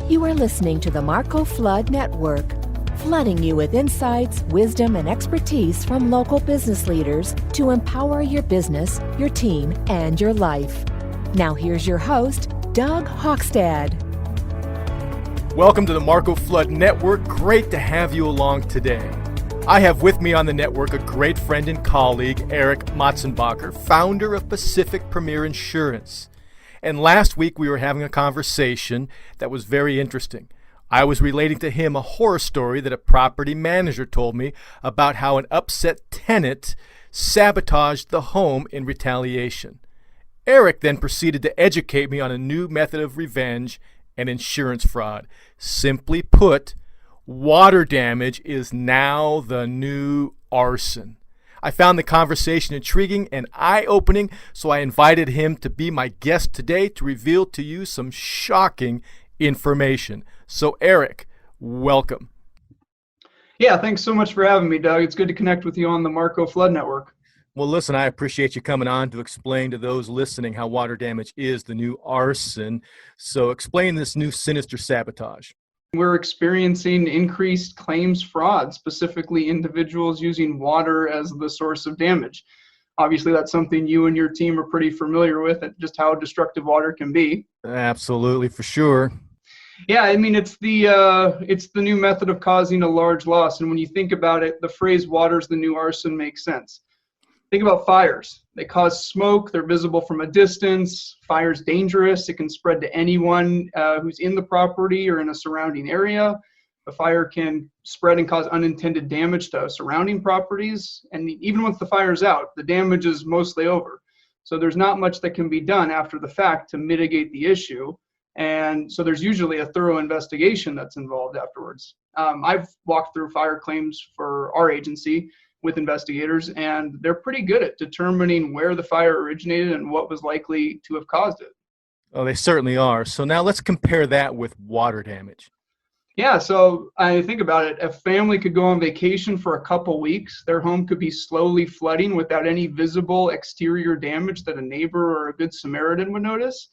You are listening to the Marcco Flood Network, flooding you with insights, wisdom, and expertise from local business leaders to empower your business, your team, and your life. Now here's your host, Doug Hochstad. Welcome to the Marcco Flood Network. Great to have you along today. I have with me on the network a great friend and colleague, Eric Matzenbacher, founder of Pacific Premier Insurance. And last week we were having a conversation that was very interesting. I was relating to him a horror story that a property manager told me about how an upset tenant sabotaged the home in retaliation. Eric then proceeded to educate me on a new method of revenge and insurance fraud. Simply put, water damage is now the new arson. I found the conversation intriguing and eye-opening, so I invited him to be my guest today to reveal to you some shocking information. So, Eric, welcome. Yeah, thanks so much for having me, Doug. It's good to connect with you on the Marcco Flood Network. Well, listen, I appreciate you coming on to explain to those listening how water damage is the new arson. So explain this new sinister sabotage. We're experiencing increased claims fraud, specifically individuals using water as the source of damage. Obviously, that's something you and your team are pretty familiar with, just how destructive water can be. Absolutely, for sure. Yeah, I mean, it's the new method of causing a large loss. And when you think about it, the phrase "water's the new arson" makes sense. Think about fires. They cause smoke. They're visible from a distance. Fire's dangerous. It can spread to anyone who's in the property or in a surrounding area. The fire can spread and cause unintended damage to surrounding properties. And even once the fire's out, the damage is mostly over. So there's not much that can be done after the fact to mitigate the issue. And so there's usually a thorough investigation that's involved afterwards. I've walked through fire claims for our agency with investigators, and they're pretty good at determining where the fire originated and what was likely to have caused it. Oh, they certainly are. So now let's compare that with water damage. Yeah, so I think about it. A family could go on vacation for a couple weeks. Their home could be slowly flooding without any visible exterior damage that a neighbor or a good Samaritan would notice.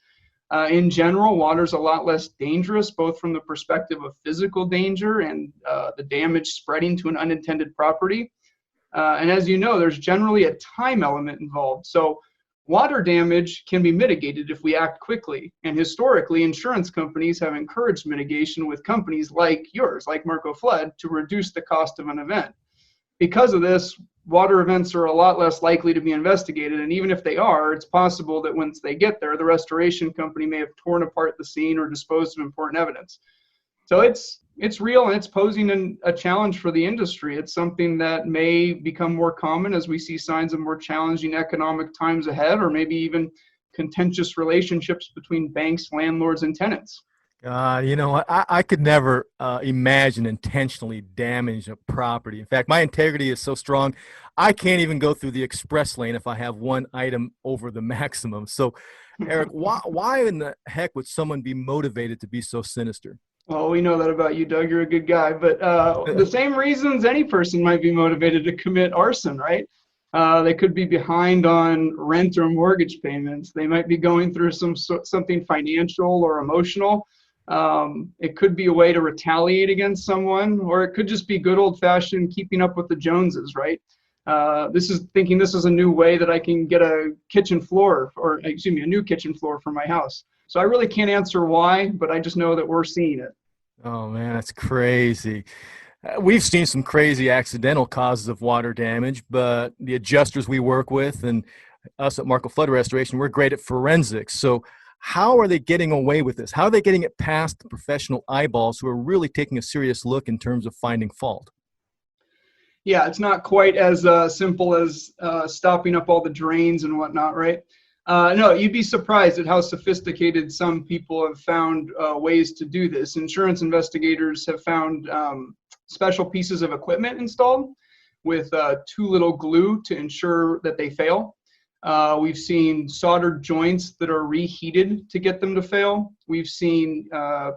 In general, water's a lot less dangerous, both from the perspective of physical danger and the damage spreading to an unintended property. And as you know, there's generally a time element involved. So water damage can be mitigated if we act quickly. And historically, insurance companies have encouraged mitigation with companies like yours, like Marcco Flood, to reduce the cost of an event. Because of this, water events are a lot less likely to be investigated. And even if they are, it's possible that once they get there, the restoration company may have torn apart the scene or disposed of important evidence. So it's real, and it's posing a challenge for the industry. It's something that may become more common as we see signs of more challenging economic times ahead, or maybe even contentious relationships between banks, landlords, and tenants. I could never imagine intentionally damage a property. In fact, my integrity is so strong, I can't even go through the express lane if I have one item over the maximum. So, Eric, why in the heck would someone be motivated to be so sinister? Well, we know that about you, Doug. You're a good guy. But the same reasons any person might be motivated to commit arson, right? They could be behind on rent or mortgage payments. They might be going through something financial or emotional. It could be a way to retaliate against someone, or it could just be good old-fashioned keeping up with the Joneses, right? This is a new way that I can get a new kitchen floor for my house. So I really can't answer why, but I just know that we're seeing it. Oh, man, that's crazy. We've seen some crazy accidental causes of water damage, but the adjusters we work with and us at Marcco Flood Restoration, we're great at forensics. So how are they getting away with this? How are they getting it past the professional eyeballs who are really taking a serious look in terms of finding fault? Yeah, it's not quite as simple as stopping up all the drains and whatnot, right? No, you'd be surprised at how sophisticated some people have found ways to do this. Insurance investigators have found special pieces of equipment installed with too little glue to ensure that they fail. We've seen soldered joints that are reheated to get them to fail. We've seen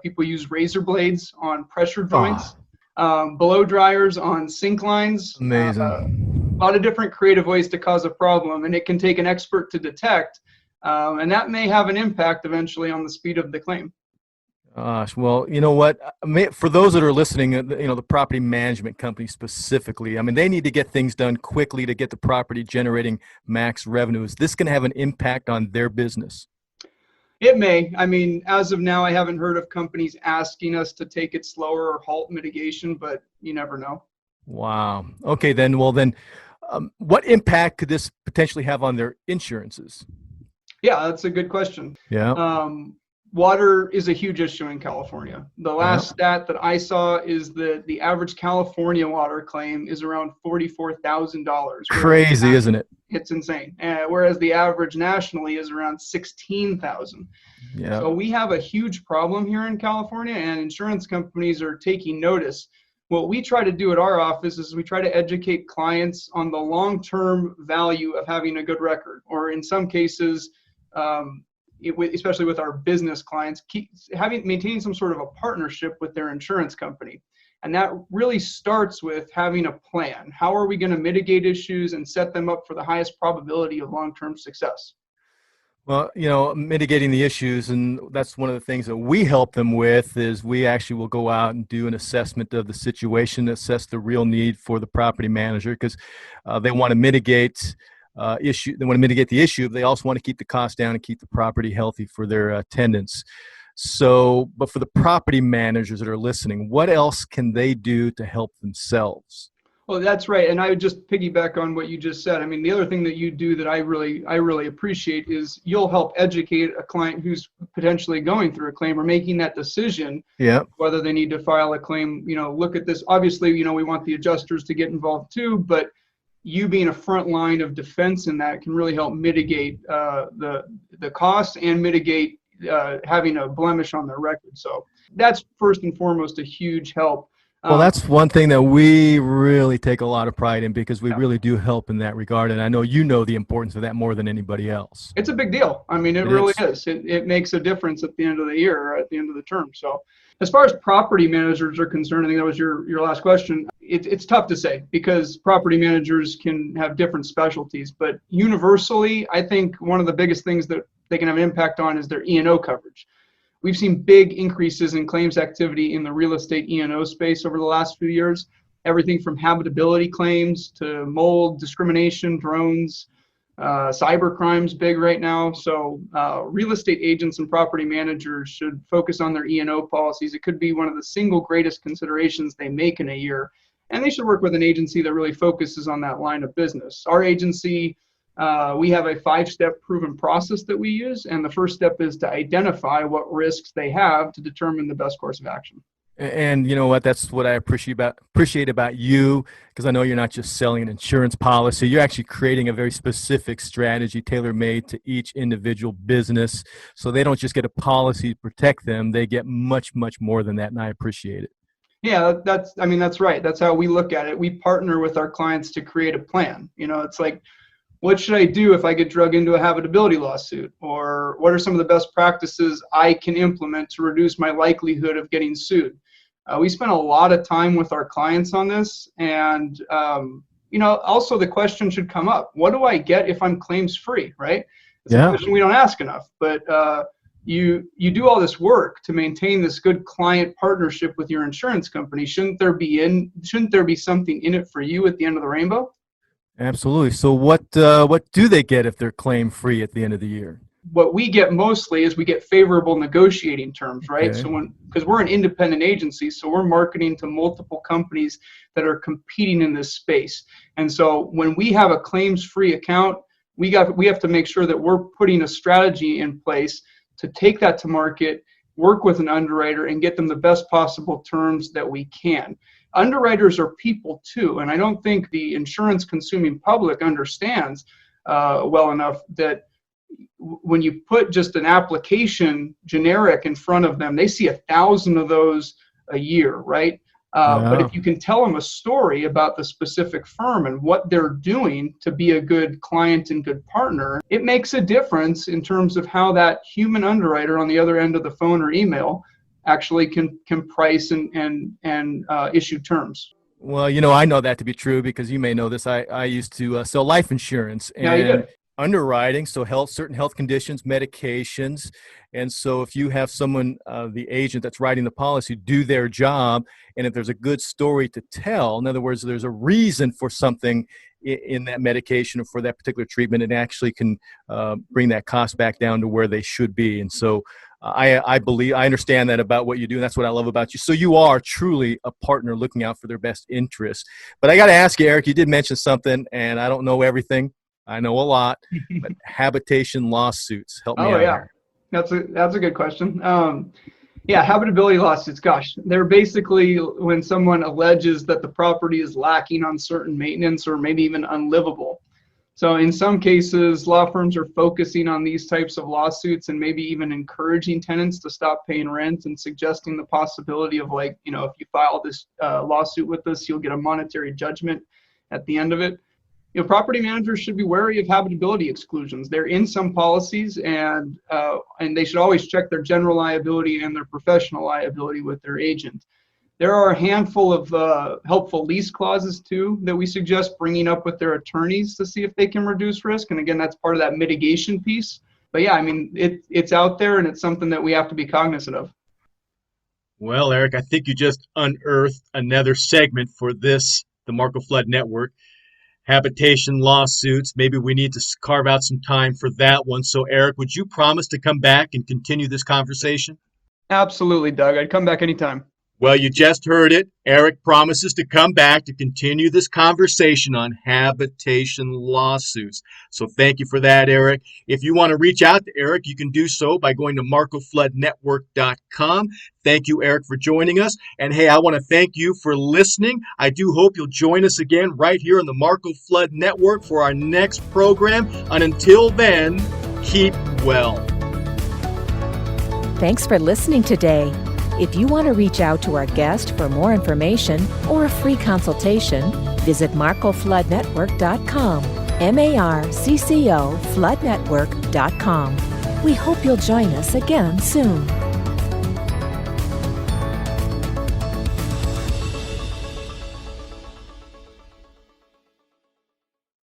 people use razor blades on pressure joints, blow dryers on sink lines. Amazing. A lot of different creative ways to cause a problem, and it can take an expert to detect, and that may have an impact eventually on the speed of the claim. Gosh, well, you know what? For those that are listening, the property management company specifically, I mean, they need to get things done quickly to get the property generating max revenue. Is this going to have an impact on their business? It may. I mean, as of now, I haven't heard of companies asking us to take it slower or halt mitigation, but you never know. Wow. Okay, then. Well, then, what impact could this potentially have on their insurances? Yeah, that's a good question. Yeah. Water is a huge issue in California. The Yeah. last stat that I saw is that the average California water claim is around $44,000. Crazy, isn't it? It's insane. Whereas the average nationally is around 16,000. Yeah. So we have a huge problem here in California, and insurance companies are taking notice. What we try to do at our office is we try to educate clients on the long-term value of having a good record, or in some cases, especially with our business clients, maintaining some sort of a partnership with their insurance company. And that really starts with having a plan. How are we going to mitigate issues and set them up for the highest probability of long-term success? Well, mitigating the issues, and that's one of the things that we help them with, is we actually will go out and do an assessment of the situation, assess the real need for the property manager, because they want to mitigate They want to mitigate the issue. They also want to keep the cost down and keep the property healthy for their tenants. So, but for the property managers that are listening, what else can they do to help themselves? Well, that's right. And I would just piggyback on what you just said. I mean, the other thing that you do that I really appreciate is you'll help educate a client who's potentially going through a claim or making that decision. Yeah. Whether they need to file a claim, look at this. Obviously, we want the adjusters to get involved too, but you being a front line of defense in that can really help mitigate the costs and mitigate having a blemish on their record. So that's first and foremost a huge help. Well, that's one thing that we really take a lot of pride in, because we really do help in that regard. And I know the importance of that more than anybody else. It's a big deal. I mean, it really is. It makes a difference at the end of the year or at the end of the term. So as far as property managers are concerned, I think that was your last question. It's tough to say because property managers can have different specialties. But universally, I think one of the biggest things that they can have an impact on is their E&O coverage. We've seen big increases in claims activity in the real estate E&O space over the last few years. Everything from habitability claims to mold, discrimination, drones, cyber crimes big right now. So real estate agents and property managers should focus on their E&O policies. It could be one of the single greatest considerations they make in a year. And they should work with an agency that really focuses on that line of business. Our agency, we have a 5-step proven process that we use. And the first step is to identify what risks they have to determine the best course of action. And you know what? That's what I appreciate about you, because I know you're not just selling an insurance policy. You're actually creating a very specific strategy tailor-made to each individual business. So they don't just get a policy to protect them. They get much, much more than that. And I appreciate it. Yeah, that's right. That's how we look at it. We partner with our clients to create a plan. It's like, what should I do if I get drug into a habitability lawsuit? Or what are some of the best practices I can implement to reduce my likelihood of getting sued? We spend a lot of time with our clients on this. And, also the question should come up, what do I get if I'm claims free, right? It's a question we don't ask enough. But you do all this work to maintain this good client partnership with your insurance company. Shouldn't there be something in it for you at the end of the rainbow? Absolutely. So what do they get if they're claim free at the end of the year? What we get mostly is we get favorable negotiating terms, right? Okay. So because we're an independent agency, so we're marketing to multiple companies that are competing in this space. And so when we have a claims free account, we have to make sure that we're putting a strategy in place to take that to market, work with an underwriter, and get them the best possible terms that we can. Underwriters are people too, and I don't think the insurance consuming public understands well enough that when you put just an application generic in front of them, they see 1,000 of those a year, right? But if you can tell them a story about the specific firm and what they're doing to be a good client and good partner, it makes a difference in terms of how that human underwriter on the other end of the phone or email actually can price and issue terms. Well, I know that to be true because you may know this. I used to sell life insurance, and Yeah, you did. underwriting, so certain health conditions, medications. And so if you have someone, the agent that's writing the policy, do their job, and if there's a good story to tell, in other words, there's a reason for something in that medication or for that particular treatment, it actually can bring that cost back down to where they should be. And so I understand that about what you do, and that's what I love about you. So you are truly a partner looking out for their best interests. But I got to ask you, Eric, you did mention something, and I don't know everything. I know a lot, but habitation lawsuits, help me out here. That's a good question. Habitability lawsuits, gosh, they're basically when someone alleges that the property is lacking on certain maintenance or maybe even unlivable. So in some cases, law firms are focusing on these types of lawsuits and maybe even encouraging tenants to stop paying rent and suggesting the possibility of, like, you know, if you file this lawsuit with us, you'll get a monetary judgment at the end of it. You know, property managers should be wary of habitability exclusions. They're in some policies, and they should always check their general liability and their professional liability with their agent. There are a handful of helpful lease clauses too that we suggest bringing up with their attorneys to see if they can reduce risk. And again, that's part of that mitigation piece. But yeah, I mean, it's out there, and it's something that we have to be cognizant of. Well, Eric, I think you just unearthed another segment for the Marcco Flood Network. Habitation lawsuits. Maybe we need to carve out some time for that one. So, Eric, would you promise to come back and continue this conversation? Absolutely, Doug. I'd come back anytime. Well, you just heard it. Eric promises to come back to continue this conversation on habitation lawsuits. So thank you for that, Eric. If you want to reach out to Eric, you can do so by going to marcofloodnetwork.com. Thank you, Eric, for joining us. And hey, I want to thank you for listening. I do hope you'll join us again right here on the Marcco Flood Network for our next program. And until then, keep well. Thanks for listening today. If you want to reach out to our guest for more information or a free consultation, visit marcofloodnetwork.com, MARCCO floodnetwork.com. We hope you'll join us again soon.